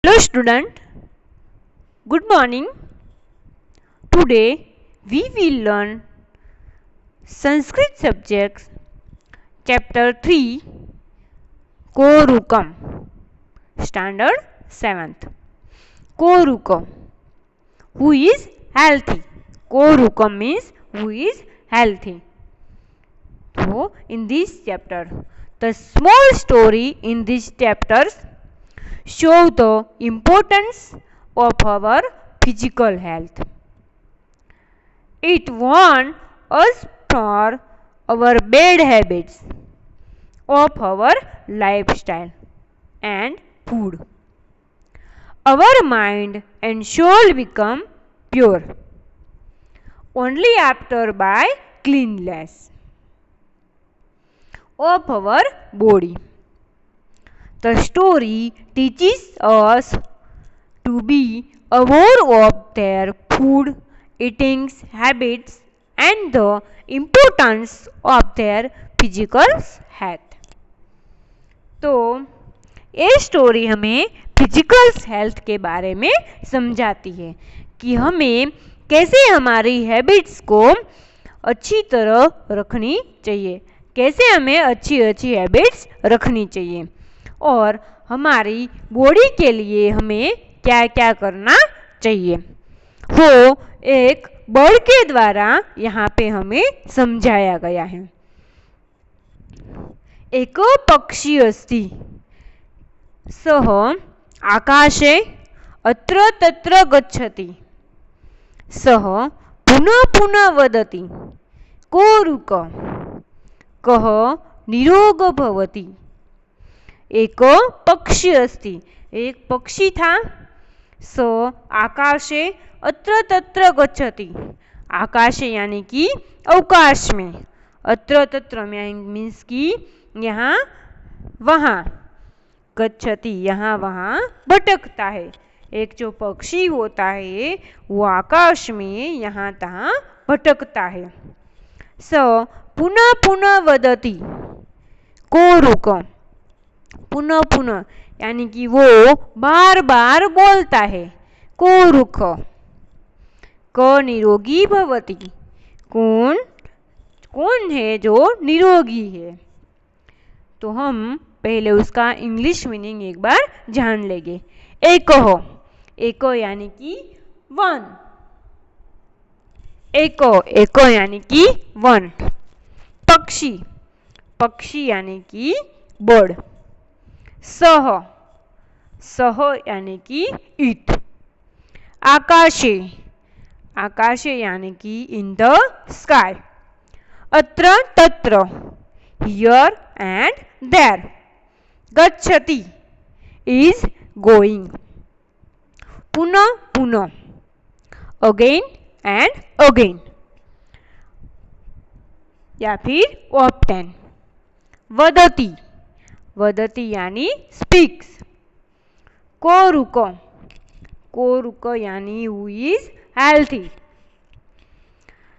Hello student, good morning. Today we will learn Sanskrit subjects chapter 3 Korukam standard 7th. Korukam, who is healthy. Korukam means who is healthy. So in this chapter, the small story in these chapters show the importance of our physical health. It warns us for our bad habits of our lifestyle and food. Our mind and soul become pure only after by cleanliness of our body. The story teaches us to be aware of their food eating habits and the importance of their physical health. तो ये story हमें physical health के बारे में समझाती है कि हमें कैसे हमारी हैबिट्स को अच्छी तरह रखनी चाहिए, कैसे हमें अच्छी हैबिट्स रखनी चाहिए और हमारी बॉडी के लिए हमें क्या क्या करना चाहिए, वो एक बर्ड के द्वारा यहाँ पे हमें समझाया गया है. एक पक्षी अस्ति सह आकाशे अत्र तत्र गच्छति सह पुनः पुनः वदति कोरुक कः निरोग भवति. एक पक्षी अस्ति, एक पक्षी था. स आकाशे अत्र तत्र गच्छति, आकाशे यानी कि अवकाश में, अत्र तत्र मीन्स कि यहाँ वहाँ, गच्छति यहाँ वहाँ भटकता है. एक जो पक्षी होता है वो आकाश में यहाँ तहाँ भटकता है. स पुनः पुनः वदति कोरुक, पुनः पुनः यानी कि वो बार बार बोलता है. कोरुक क निरोगी भवति, कौन है जो निरोगी है. तो हम पहले उसका इंग्लिश मीनिंग एक बार जान लेंगे. एको, एको यानी कि वन, एको यानी कि वन. पक्षी, पक्षी यानी कि बर्ड. सह, सह यानी कि इट. आकाशे, आकाशे यानी कि इन द स्काई. अत्र तत्र हियर एंड देयर. गच्छति इज गोइंग. पुनः पुनः अगेन एंड अगेन या फिर ऑफ्टन. वदति, वदति यानी स्पीक्स. कोरुक, कोरुक यानी हु इज हेल्थी.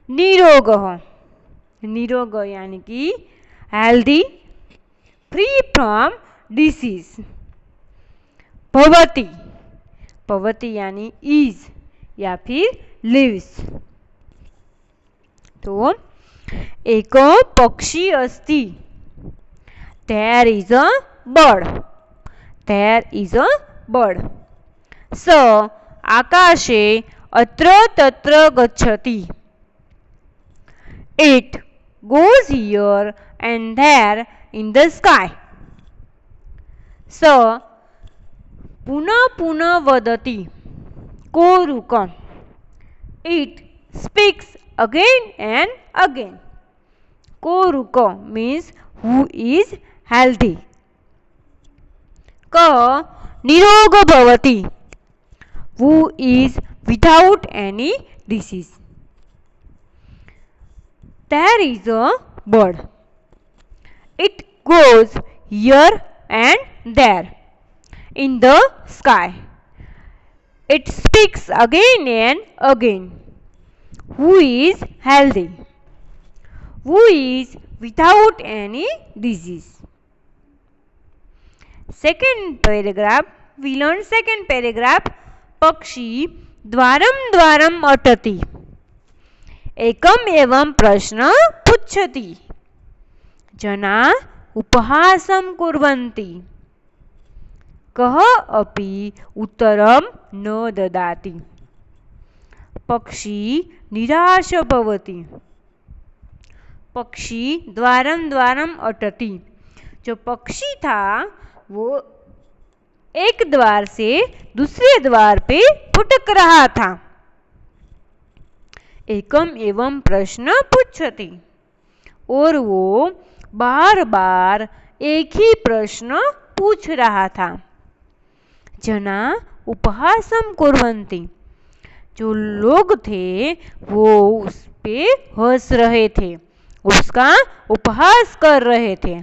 निरोग, निरोग यानी कि हेल्थी फ्री फ्रॉम डिसीज. भवति, भवति यानी इज या फिर लिव्स. तो एक पक्षी अस्ति, there is a bird, there is a bird. स आकाशे अत्र तत्र गच्छति, it goes here and there in the sky. स पुनः पुनः वदति कोरुक, it speaks again and again. कोरुक means who is healthy. क निरोग भवति, who is without any disease. There is a bird, it goes here and there in the sky. It speaks again and again. Who is healthy, who is without any disease. Second paragraph we learn second paragraph. पक्षी द्वारम द्वारम अटति, एकम एवं प्रश्न पृच्छति, जना उपहासं कुर्वन्ति, कः अपि उत्तरं न ददाति, पक्षी निराश भवति। पक्षी द्वारम द्वारम अटति, जो पक्षी था वो एक द्वार से दूसरे द्वार पे भटक रहा था। एकम एवं प्रश्न पृच्छति, और वो बार बार एक ही प्रश्न पूछ रहा था। जना उपहासं कुर्वन्ति, जो लोग थे वो उस पे हंस रहे थे, उसका उपहास कर रहे थे।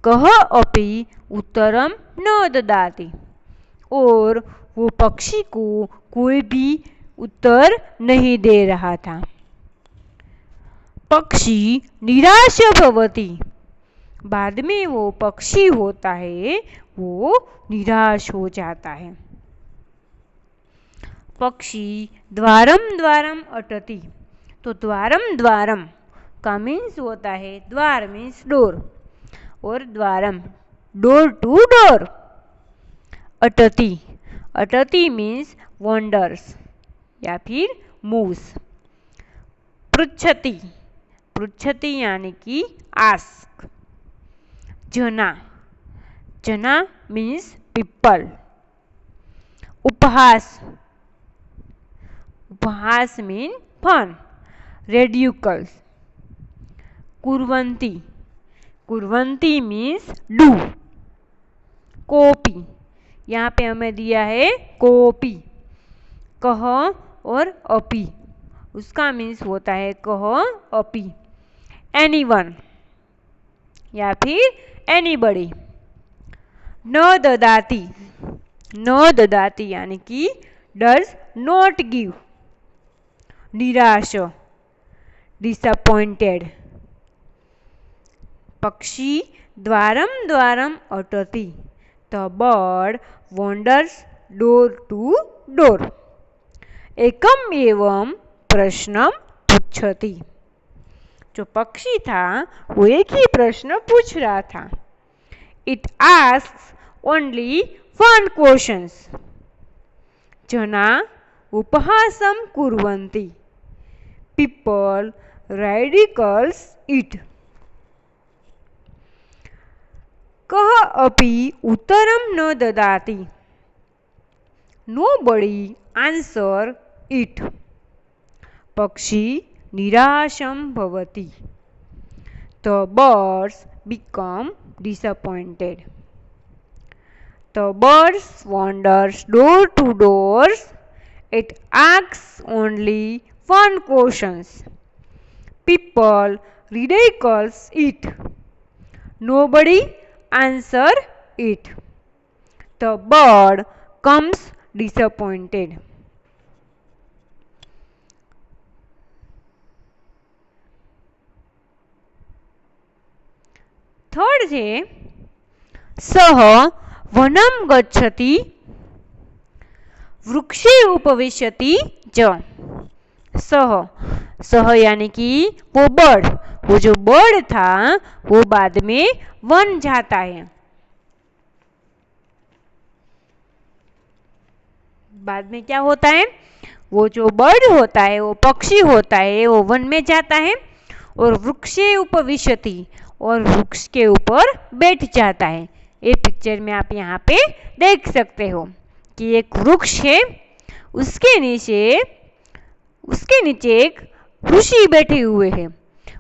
कः अपि उत्तरम न ददाति, और वो पक्षी को कोई भी उत्तर नहीं दे रहा था। पक्षी निराश भवति, बाद में वो पक्षी होता है वो निराश हो जाता है। पक्षी द्वारम द्वारम अटति, तो द्वारम द्वारम का मीन्स होता है, द्वार मीन्स डोर, और द्वारम डोर टू डोर। अटति, अटति मीन्स वॉन्डर्स या फिर मूव्स। पृच्छति, पृच्छति यानी कि आस्क। जना, जना मीन्स पीपल। उपहास, उपहास मीन फन, रेडिकल्स। कुर्वन्ति, कुर्वन्ति मीन्स डू। कॉपी, यहाँ पे हमें दिया है कॉपी। कह और अपि, उसका मीन्स होता है कह अपि। एनीवन या फिर एनीबडी। न ददाति, न ददाति यानी कि डज नॉट गिव। निराश, डिसअपॉइंटेड। पक्षी द्वारम द्वारम अटति, the bird wanders door to door. एकम एवं प्रश्न पृच्छति, जो पक्षी था वो एक ही प्रश्न पूछ रहा था। It asks only one questions. जना उपहासं कुर्वन्ति, पीपल ridicules it. कः अपि उत्तरं न ददाति, nobody answer it. पक्षी निराशं भवति, the birds become disappointed. The birds wanders door to doors. It asks only one questions. People ridicules it. Nobody answer it. The bird comes disappointed. Third છે सह वनम गच्छति वृक्षे उपविशति च। सह, सह यानी कि वो बर्ड, वो जो बर्ड था वो बाद में वन जाता है। बाद में क्या होता है, वो जो बर्ड होता है, वो पक्षी होता है, वो वन में जाता है और वृक्षे उपविशति, और वृक्ष के ऊपर बैठ जाता है। ये पिक्चर में आप यहाँ पे देख सकते हो कि एक वृक्ष है, उसके नीचे एक ऋषि बैठे हुए हैं,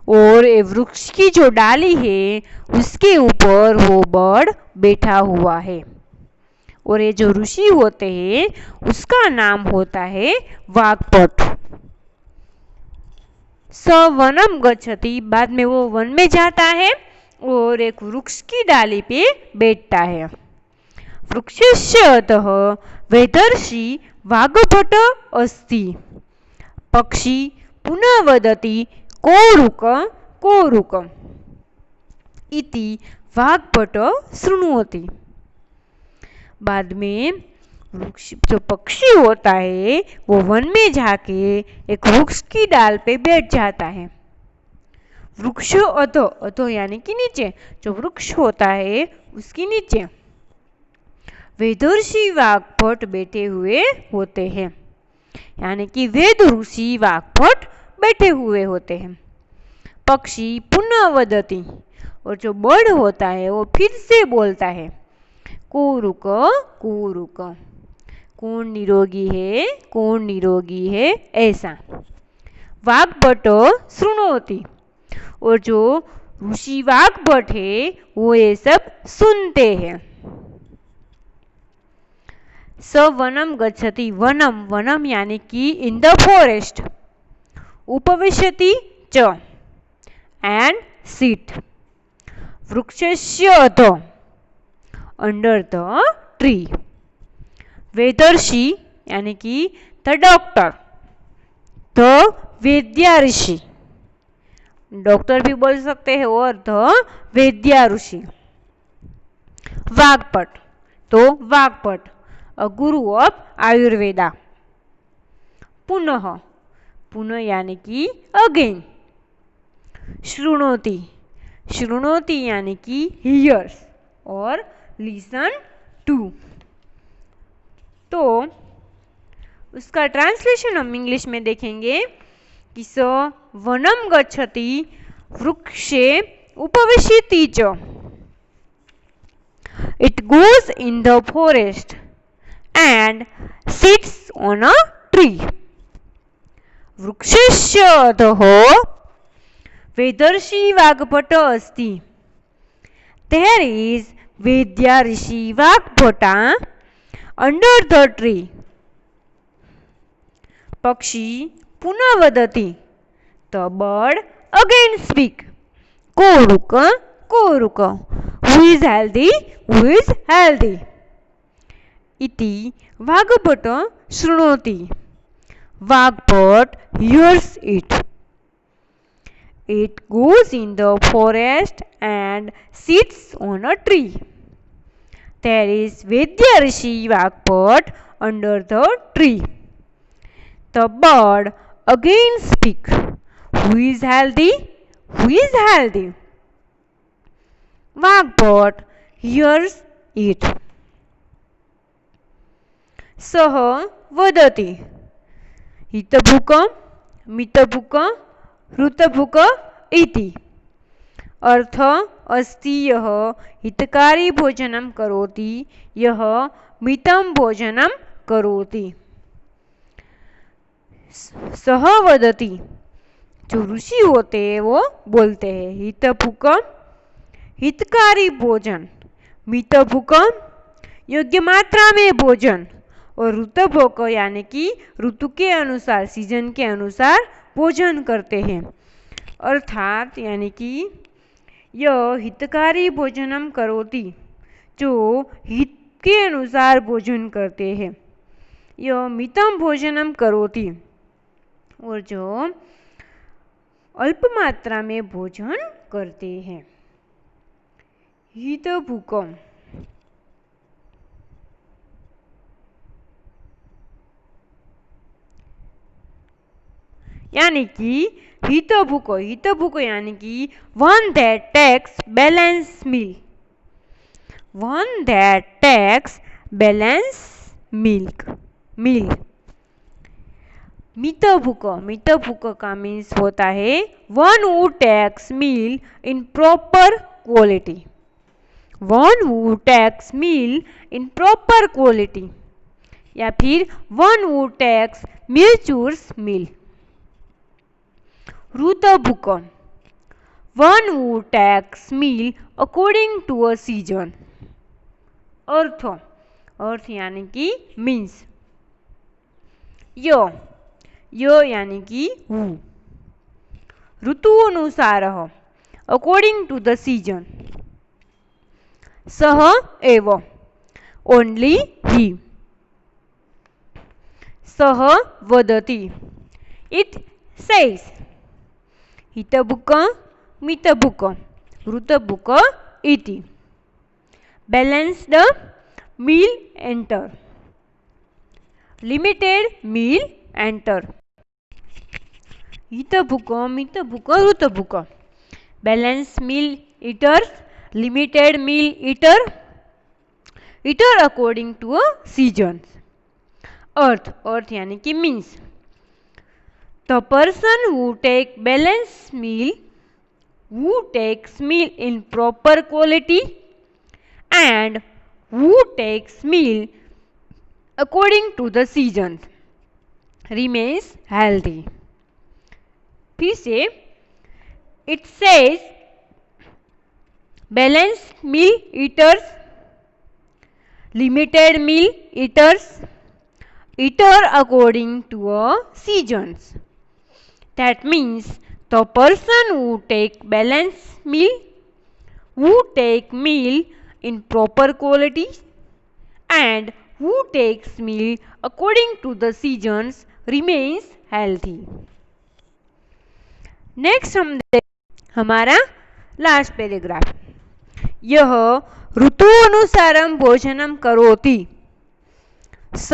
और ये वृक्ष की जो डाली है उसके ऊपर वो बर्ड बैठा हुआ है। और ये जो ऋषि होते हैं उसका नाम होता है वाग्भट। स वनम गच्छति, बाद में वो वन में जाता है और एक वृक्ष की डाली पे बैठता है। वृक्षस्य अधः वेदर्षि वाग्भट अस्ति। पक्षी पुनः वदति कोरुक कोरुक इति वाग्भट शृणोति। बाद में वृक्ष जो पक्षी होता है वो वन में जाके एक वृक्ष की डाल पे बैठ जाता है। वृक्ष अधो, अधो यानी कि नीचे, जो वृक्ष होता है उसके नीचे वेदर्षि वाग्भट बैठे हुए होते हैं, यानी कि वेद ऋषि वाग्भट बैठे हुए होते हैं। पक्षी पुनः वदति, और जो बर्ड होता है वो फिर से बोलता है, कोरुक कोरुक, कौन निरोगी है, कौन निरोगी है, ऐसा। वाग्भट शृणोति, और जो ऋषि वाग्भट है वो ये सब सुनते हैं। स वनम गच्छति, वनम, वनम यानी कि इन द फॉरेस्ट। उपविशति च, एंड सिट। वृक्षस्य अधो, अंडर द ट्री। वेदर्षि यानी कि द डॉक्टर, द वेद्या ऋषि, डॉक्टर भी बोल सकते हैं, और द वेद्या ऋषि। वाग्भट, तो वाग्भट अ गुरु ऑफ आयुर्वेदा। पुनः, पुनः यानी कि अगेन। शृणोति, शृणोति यानी कि हियर्स और लिसन टू। तो उसका ट्रांसलेशन हम इंग्लिश में देखेंगे कि स वनम गच्छति वृक्षे उपविशति च। It goes in the forest and sits on a tree. वृक्षस्य अधः वेदर्षि वाग्भट अस्ति। There is वेद्या Rishi वाग्भटा under the tree. पक्षी पुनः वदति, the bird again speak, कोरुक कोरुक, who is healthy, who is healthy. इति वाग्भट शृणोति, Vagbhata hears it. It goes in the forest and sits on a tree. There is Vedya Rishi Vagbhat under the tree. The bird again speak, who is healthy, who is healthy. Vagbhat hears it. सह वदति, हितभुक मितभुक ऋतभुक इति। अर्थ अस्ति यह हितकारी भोजनम करोति, यह मितम भोजनम करोति। सह वदति, जो ऋषि होते हैं वो बोलते हैं। हितभुक हितकारी भोजन, मितभुक योग्य मात्रा में भोजन, और ऋतभुक यानी कि ऋतु के अनुसार, सीजन के अनुसार भोजन करते हैं। अर्थात यानी कि यह हितकारी भोजनम करोति, जो हित के अनुसार भोजन करते हैं। यह मितम भोजनम करोति, और जो अल्प मात्रा में भोजन करते हैं। हितभुकम यानी कि हितभुक, हितभुक यानी कि one that takes balance meal, one that takes balance milk meal. मितभुक, मितभुक का मीन्स होता है one who takes meal in proper quality, one who takes meal in proper quality, या फिर वन हू टेक्स मिलचूर्स मील। ऋतभुक, one who takes meal according to a season. अर्थ, अर्थ यानी कि मीन्स। यो यानी कि हु, ऋतु अनुसार अकॉर्डिंग टू द सीजन। सह एव, ओनली ही। सह वदति, इट सेज। हितभुक मितभुक ऋतभुक इति। Balanced meal enter. Limited meal enter. Ita bhuka, ruta bhuka. Balanced meal eaters, limited meal eater, eater according to a seasons. Earth यानी कि means. The person who takes balanced meal, who takes meal in proper quality and who takes meal according to the seasons remains healthy. फिर से it says balanced meal eaters, limited meal eaters, eater according to a seasons. That means the person who take balanced meal, who take meal in proper quality and who takes meal according to the seasons remains healthy. Next हम हमारा last paragraph. यह ऋतु अनुसारम भोजनम करोति स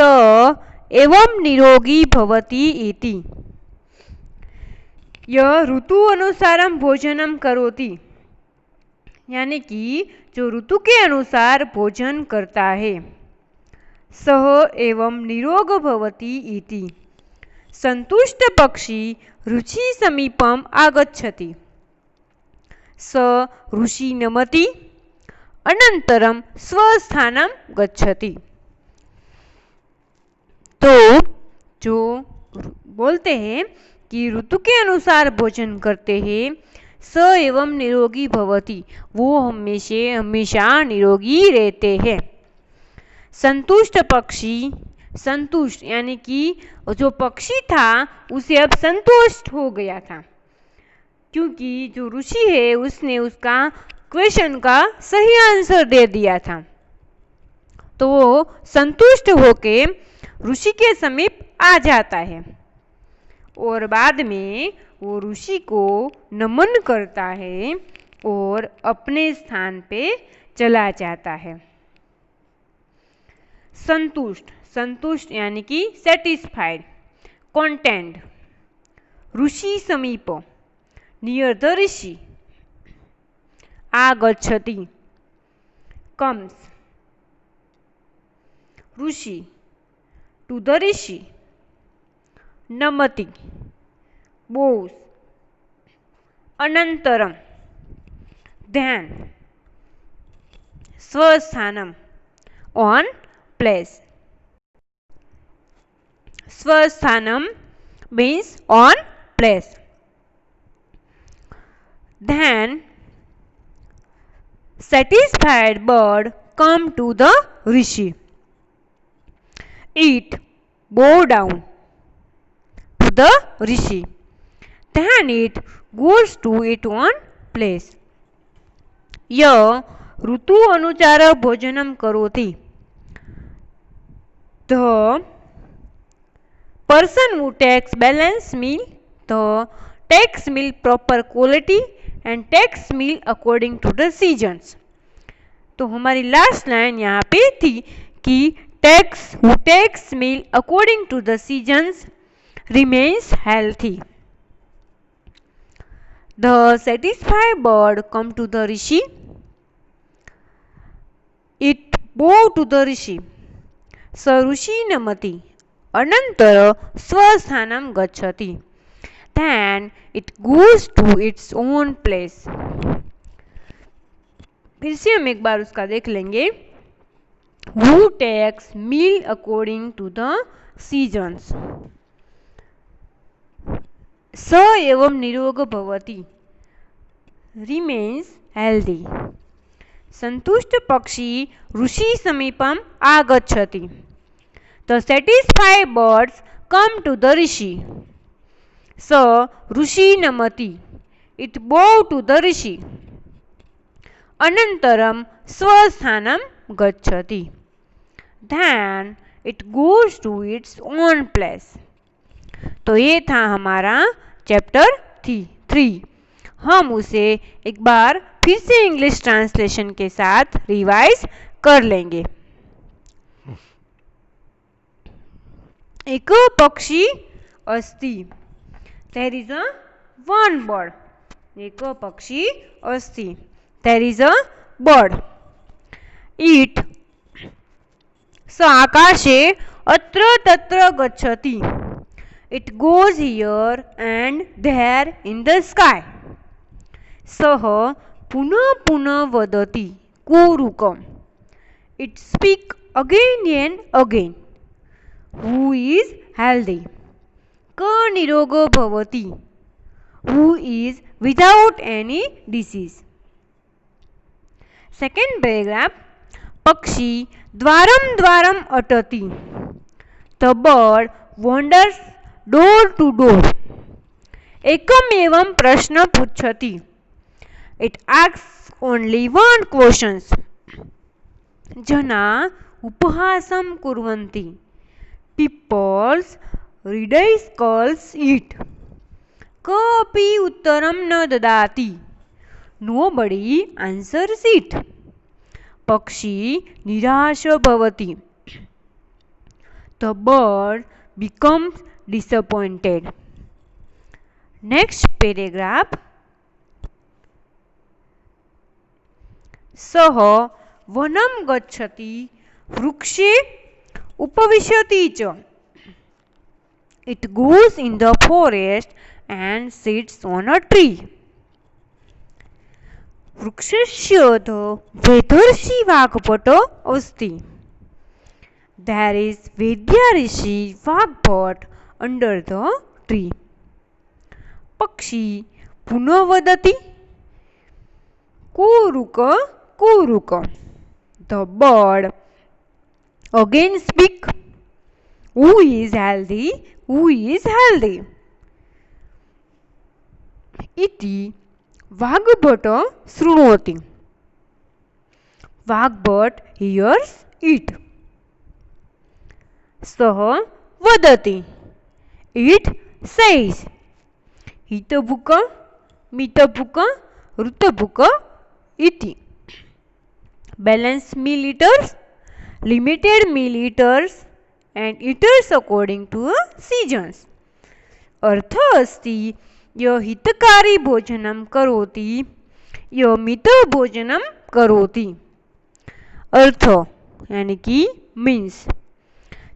एवं निरोगी भवति इति. यह ऋतु अनुसारम भोजनम करोति यानी कि जो ऋतु के अनुसार भोजन करता है. सह एवं निरोग भवति इति. संतुष्ट पक्षी रुचि समीपम आगच्छति. स ऋषि नमति अनंतरम स्वस्थानम गच्छति. तो जो बोलते हैं कि ऋतु के अनुसार भोजन करते हैं स एवं निरोगी भवति, वो हमेशा निरोगी रहते हैं. संतुष्ट पक्षी, संतुष्ट यानी कि जो पक्षी था उसे अब संतुष्ट हो गया था क्योंकि जो ऋषि है उसने उसका क्वेश्चन का सही आंसर दे दिया था. तो वो संतुष्ट होके ऋषि के समीप आ जाता है और बाद में वो ऋषि को नमन करता है और अपने स्थान पे चला जाता है. संतुष्ट, संतुष्ट यानी कि सेटिस्फाइड. कंटेंट, ऋषि समीप, नियर द ऋषि. आगच्छति, कम्स. ऋषि, टू द ऋषि. नमति, बोस. अनंतरम, ध्यान. स्वस्थानम, on place. Swasthanam means on place. Then satisfied bird come to the rishi. It bow down to the rishi. Then it goes to its own place. यह ऋतु अनुसार भोजनम करोति. The person who takes balanced meal, takes meal proper quality and takes meal according to the seasons. तो हमारी last line यहाँ पे थी कि who takes meal according to the seasons remains healthy. The satisfied bird come to the rishi. It bow to the rishi. स ऋषि नमति अनंतर स्वस्थानम गच्छति. Then it goes to its own place. फिर से हम एक बार उसका देख लेंगे. Who takes meal according to the seasons. स एवं निरोग भवति remains healthy. संतुष्ट पक्षी ऋषि समीपम आगच्छति. The satisfied birds come to the rishi. स ऋषि नमति. It bow to the rishi. अनंतरम स्वस्थानम गच्छति. Then it goes to its own place. तो ये था हमारा चैप्टर 3. हम उसे एक बार फिर से इंग्लिश ट्रांसलेशन के साथ रिवाइज कर लेंगे. एक पक्षी अस्ति. There is a one bird. एक पक्षी अस्ति. There is a bird. It स आकाशे अत्र तत्र गच्छति. It goes here and there in the sky. सः पुनः पुनः वदति कूरुकम्. It speaks again and again. Who is healthy? क निरोगो भवति. Who is without any disease? Second paragraph. पक्षी द्वारम द्वारम अटति. The bird wanders door to door. एकम एवं प्रश्न पृच्छति. It asks only one question. जना उपहासं कुर्वन्ति. People ridicules it. कोऽपि उत्तरं न ददाति. Nobody answers it. पक्षी निराश भवति. The bird becomes disappointed. Next paragraph. सः वनं गच्छति. वृक्षे उपविशति च. It goes in the forest and sits on a tree. वृक्षस्य अधः वेदर्षि वाग्भट अस्ति. There is Vedyarishi Vagbhat under the tree. पक्षी पुनः वदति कूरुक कूरुक. The bird again speak. Who is healthy? Who is healthy? इति वाग्भट शृणोति. Vagbhat hears it. सः वदति. It says. हितभुक मितभुक ऋतभुक इति. Balanced meal eaters, limited meal eaters and eaters according to seasons. अर्थ अस्ति यः हितकारी भोजनं करोति यः मितः भोजनं करोति. अर्थ यानी कि means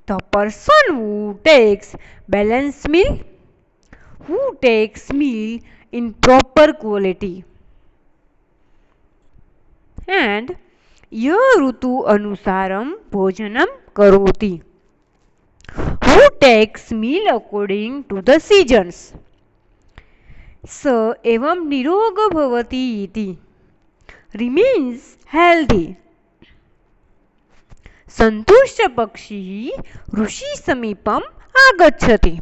the person who takes balanced meal, who takes meal in proper quality, and यः ऋतु अनुसारं भोजनं करोति, who takes meal according to the seasons. स एवं निरोग भवति इति. Remains healthy. संतुष्ट पक्षी ऋषि समीपम् आगच्छति.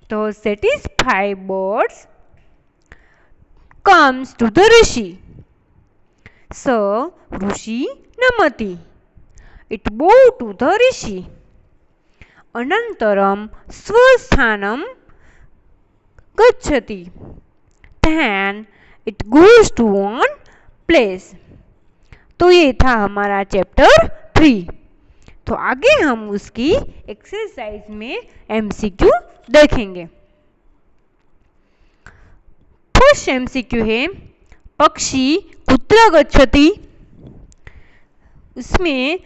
The satisfied birds comes to the rishi. स ऋषि नमति. It bow to the rishi. अनन्तरं स्वस्थानं गच्छति. Then it goes to one place. तो ये था हमारा चैप्टर 3. तो आगे हम उसकी एक्सरसाइज में एमसीक्यू देखेंगे. फर्स्ट एमसीक्यू है पक्षी कुत्र गच्छति. उसमें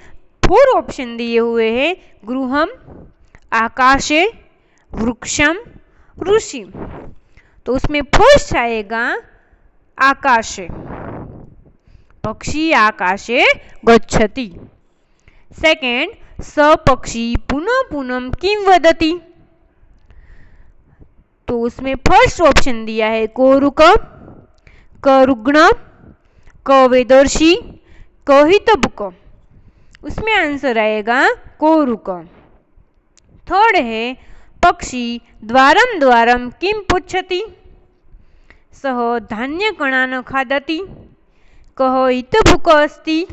4 ऑप्शन दिए हुए हैं. गृहम, आकाशे, वृक्षम, ऋषि. तो उसमें फर्स्ट आएगा आकाशे. पक्षी आकाशे गच्छति. सेकेंड स पक्षी पुनः पुनः किं वदति. तो उसमें फर्स्ट ऑप्शन दिया है कोरुक, करुग्ण, कवेदर्शी, कहितभुक. उसमें आंसर आएगा कोरुक. थर्ड है पक्षी द्वारम द्वारम किं पृच्छति. सः धान्यकणान् खादति. कः हितभुक अस्ति.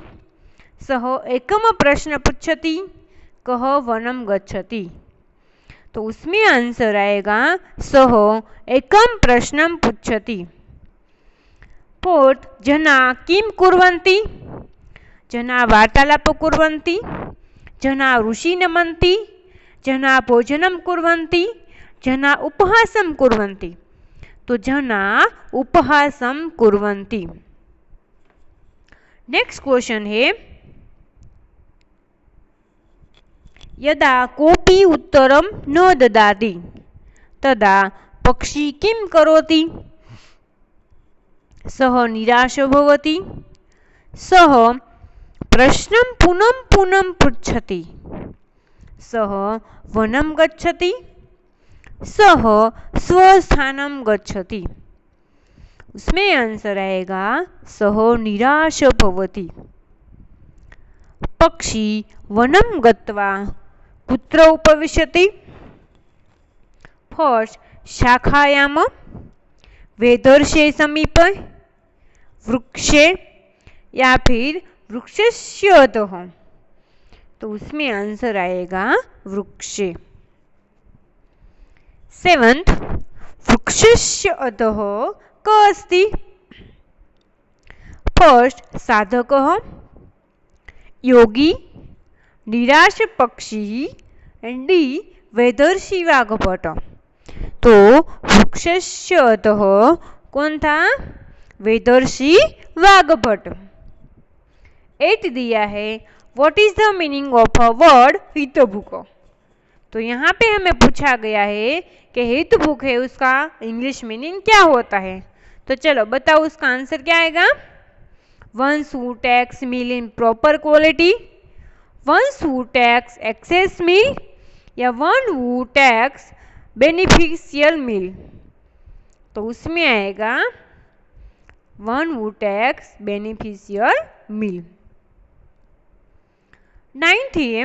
सः एकम प्रश्न पृच्छति. कः वनं गच्छति. तो उसमें आंसर आएगा सः एकम प्रश्नं पृच्छति. फोर्थ जना किं कुर्वन्ति. जना वार्तालाप कुर्वन्ति. जना ऋषि नमन्ति. जना भोजनं कुर्वन्ति, जना उपहासं कुर्वन्ति। तो जना उपहासं कुर्वन्ति। नेक्स्ट क्वेश्चन है यदा कोऽपि उत्तरं न ददाति तदा पक्षी किं करोति? सः निराशो भवति, सः प्रश्नं पुनः पुनः पृच्छति, सः वनं गच्छति, सः स्वस्थानं गच्छति। उसमें आंसर आएगा सः निराश भवति। पक्षी वनं गत्वा कुत्र उपविशति? फर्स्ट शाखायाम, वेदर्षे समीपे, वृक्षे या फिर वृक्षस्य अधः। तो उसमें आंसर आएगा वृक्षे। सेवंथ वृक्षस्य अधः कः अस्ति? फर्स्ट साधकः, योगी, निराश पक्षी एंड डी वेदर्षि वाग्भट। तो वृक्षस्य अधः कौन था? वेदर्षि वाग्भट। 8 दिया है what is the meaning of a word हितभुक। तो यहाँ पे हमें पूछा गया है कि हितभुक है उसका इंग्लिश मीनिंग क्या होता है। तो चलो बताओ उसका आंसर क्या आएगा? Ones who takes meal in proper quality, ones who takes excess meal, या one who takes beneficial meal. तो उसमें आएगा one who takes beneficial meal. 9th है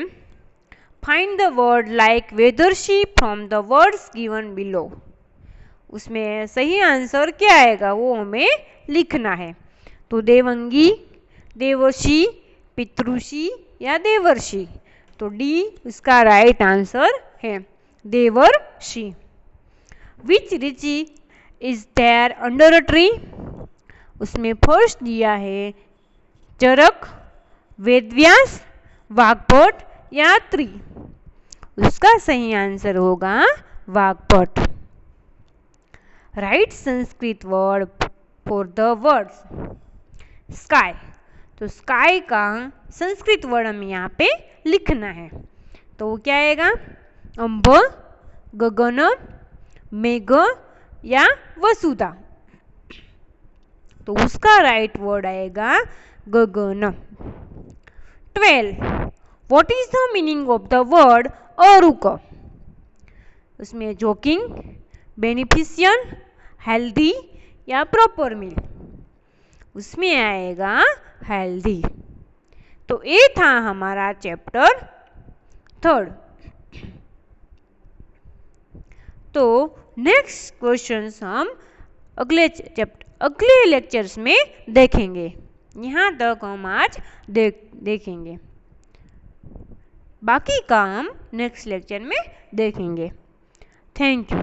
फाइंड द वर्ड लाइक वेदर्षि from the words given below. उसमें सही answer क्या आएगा वो हमें लिखना है। तो देवंगी, देवर्षि, पितृषि या देवर्षि। तो डी उसका राइट आंसर है, देवर्षि। Which rishi is there under a tree? उसमें फर्स्ट दिया है चरक, वेदव्यास, वाग्भट या त्रि। उसका सही आंसर होगा Vagbhata. Right Sanskrit word for the words sky. तो स्काई का संस्कृत वर्ड हमें यहाँ पे लिखना है। तो वो क्या आएगा? अंब, गगन, मेघ या वसुधा। तो उसका राइट वर्ड आएगा गगन। 12 what is the meaning of the word अरुक? उसमें जोकिंग, बेनिफिशियल, हेल्दी या प्रॉपर मील। उसमें आएगा हेल्दी। तो ये था हमारा चैप्टर 3rd। तो नेक्स्ट क्वेश्चंस हम अगले लेक्चर्स में देखेंगे। यहाँ तक हम आज देखेंगे, बाकी का हम नेक्स्ट लेक्चर में देखेंगे। Thank you.